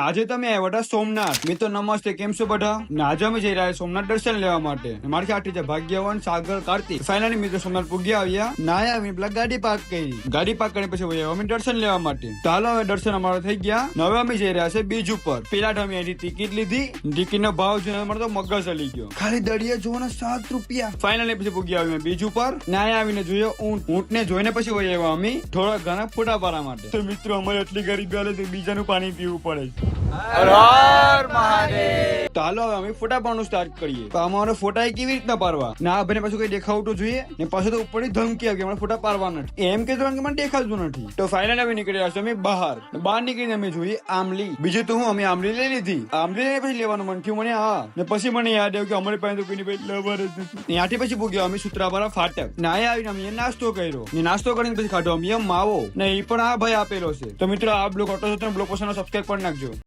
આજે તમે આવ્યા હતા સોમનાથ. મિત્રો નમસ્તે, કેમ છો બધા? આજે અમે જઈ રહ્યા સોમનાથ દર્શન લેવા માટે. મારી સાથે છે ભાગ્યવાન, સાગર, કાર્તિક. ફાઇનલી મિત્રો સોમનાથ પૂગ્યા આવ્યા. નાયા આવીને પેલા ગાડી પાર્ક કરી. ગાડી પાર્ક કરીને પછી વયા અમે દર્શન લેવા માટે. ચાલો હવે દર્શન અમારા થઈ ગયા. હવે અમે જઈ રહ્યા છે બીજ ઉપર. પેલા અમે અહીંથી ટિકિટ લીધી. ટિકિટ નો ભાવ જોઈને અમારો તો મગજ હલી ગયો. ખાલી દડિયા જોવાના 7 રૂપિયા. ફાઇનલી પછી પૂગ્યા અમે બીજ ઉપર. નાયા આવીને જોયો ઊંટ. ઊંટ ને જોઈને પછી વયા આવ્યા અમે થોડા ઘણા ફોટા પાડવા માટે. તો મિત્રો અમારે એટલી ગરીબી હાલે તો બીજાનું પાણી પીવું પડે. હર હર મહાદેવ. ચાલો હવે અમે ફોટા પાડવાનું સ્ટાર્ટ કરીએ. તો અમારે ફોટા કેવી રીતના પાડવા? ના ભાઈને પાછું કઈ દેખાવું તો જોઈએ ને. પાછું તો ઉપરની ધમકી આવી અમારે ફોટા પાડવા નથી એમ કે મને દેખાતું નથી. તો ફાઇનલ અમે નીકળી રહ્યા છીએ અમે બહાર નીકળીને અમે જોઈએ આમલી. બીજું તો હું અમે આમલી લઈ લીધી. આમલી લઈને પછી લેવાનું મન થયું મને. હા ને પછી મને યાદ આવ્યું કે અમારી પાસે તો કોઈની પાસે લવર જ નથી. ત્યાંથી પછી પૂગ્યો અમે સુત્રાપાડા ફાટક. નાયા આવીને અમે નાસ્તો કર્યો ને. નાસ્તો કરીને પછી ખાધો અમે માવો ને. એ પણ આ ભાઈ આપેલો છે. તો મિત્રો આ બ્લોગ ઓટો બ્લોગ પસંદ સબસ્ક્રાઇબ કરી નાખજો.